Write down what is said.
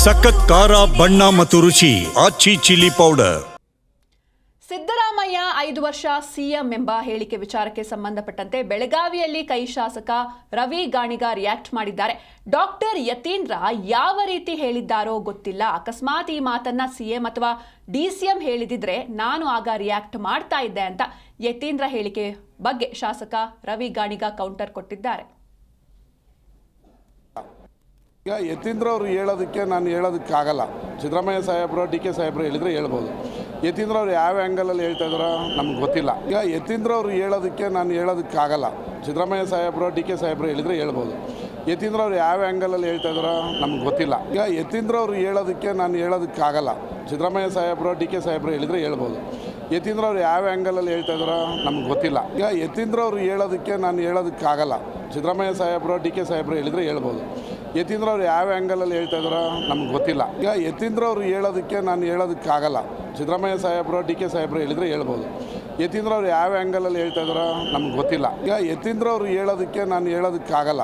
ಸಖತ್ ಖಾರ ಬಣ್ಣ ಮತ್ತು ರುಚಿ ಆಚಿ ಚಿಲ್ಲಿ ಪೌಡರ್. ಸಿದ್ದರಾಮಯ್ಯ 5 ವರ್ಷ ಸಿಎಂ ಎಂಬ ಹೇಳಿಕೆ ವಿಚಾರಕ್ಕೆ ಸಂಬಂಧಪಟ್ಟಂತೆ ಬೆಳಗಾವಿಯಲ್ಲಿ ಕೈ ಶಾಸಕ ರವಿ ಗಾಣಿಗ ರಿಯಾಕ್ಟ್ ಮಾಡಿದ್ದಾರೆ. ಡಾಕ್ಟರ್ ಯತೀಂದ್ರ ಯಾವ ರೀತಿ ಹೇಳಿದ್ದಾರೋ ಗೊತ್ತಿಲ್ಲ. ಅಕಸ್ಮಾತ್ ಈ ಮಾತನ್ನ ಸಿಎಂ ಅಥವಾ ಡಿಸಿಎಂ ಹೇಳಿದಿದ್ರೆ ನಾನು ಆಗ ರಿಯಾಕ್ಟ್ ಮಾಡ್ತಾ ಇದ್ದೆ ಅಂತ ಯತೀಂದ್ರ ಹೇಳಿಕೆ ಬಗ್ಗೆ ಶಾಸಕ ರವಿ ಗಾಣಿಗ ಕೌಂಟರ್ ಕೊಟ್ಟಿದ್ದಾರೆ. ಈಗ ಯತೀಂದ್ರ ಅವರು ಹೇಳೋದಕ್ಕೆ ನಾನು ಹೇಳೋದಕ್ಕಾಗಲ್ಲ. ಸಿದ್ದರಾಮಯ್ಯ ಸಾಹೇಬರು ಡಿ ಕೆ ಸಾಹೇಬರು ಹೇಳಿದರೆ ಹೇಳ್ಬೋದು. ಯತೀಂದ್ರ ಅವರು ಯಾವ ಆ್ಯಂಗಲಲ್ಲಿ ಹೇಳ್ತಾ ಇದ್ದಾರೋ ನಮ್ಗೆ ಗೊತ್ತಿಲ್ಲ. ಈಗ ಯತೀಂದ್ರ ಅವರು ಹೇಳೋದಕ್ಕೆ ನಾನು ಹೇಳೋದಕ್ಕಾಗಲ್ಲ. ಸಿದ್ದರಾಮಯ್ಯ ಸಾಹೇಬರು ಡಿ ಕೆ ಸಾಹೇಬರು ಹೇಳಿದರೆ ಹೇಳ್ಬೋದು. ಯತೀಂದ್ರ ಅವರು ಯಾವ ಆ್ಯಂಗಲಲ್ಲಿ ಹೇಳ್ತಾ ಇದ್ದಾರೋ ನಮ್ಗೆ ಗೊತ್ತಿಲ್ಲ. ಈಗ ಯತೀಂದ್ರ ಅವರು ಹೇಳೋದಕ್ಕೆ ನಾನು ಹೇಳೋದಕ್ಕಾಗಲ್ಲ. ಸಿದ್ದರಾಮಯ್ಯ ಸಾಹೇಬರು ಡಿ ಕೆ ಸಾಹೇಬರು ಹೇಳಿದರೆ ಹೇಳ್ಬೋದು. ಯತೀಂದ್ರ ಅವರು ಯಾವ ಆ್ಯಂಗಲಲ್ಲಿ ಹೇಳ್ತಾ ಇದ್ದಾರೋ ನಮ್ಗೆ ಗೊತ್ತಿಲ್ಲ. ಈಗ ಯತೀಂದ್ರ ಅವರು ಹೇಳೋದಕ್ಕೆ ನಾನು ಹೇಳೋದಕ್ಕಾಗಲ್ಲ. ಸಿದ್ದರಾಮಯ್ಯ ಸಾಹೇಬರು ಡಿ ಕೆ ಸಾಹೇಬರು ಹೇಳಿದರೆ ಹೇಳ್ಬೋದು. ಯತೀಂದ್ರ ಅವರು ಯಾವ ಆ್ಯಂಗಲಲ್ಲಿ ಹೇಳ್ತಾ ಇದ್ದಾರೋ ನಮ್ಗೆ ಗೊತ್ತಿಲ್ಲ. ಈಗ ಯತೀಂದ್ರ ಅವರು ಹೇಳೋದಕ್ಕೆ ನಾನು ಹೇಳೋದಕ್ಕಾಗಲ್ಲ. ಸಿದ್ದರಾಮಯ್ಯ ಸಾಹೇಬರು ಡಿ ಕೆ ಸಾಹೇಬರು ಹೇಳಿದರೆ ಹೇಳ್ಬೋದು. ಯತೀಂದ್ರ ಅವರು ಯಾವ ಆ್ಯಂಗಲಲ್ಲಿ ಹೇಳ್ತಾ ಇದ್ದಾರೋ ನಮ್ಗೆ ಗೊತ್ತಿಲ್ಲ. ಈಗ ಯತೀಂದ್ರ ಅವರು ಹೇಳೋದಕ್ಕೆ ನಾನು ಹೇಳೋದಕ್ಕಾಗಲ್ಲ.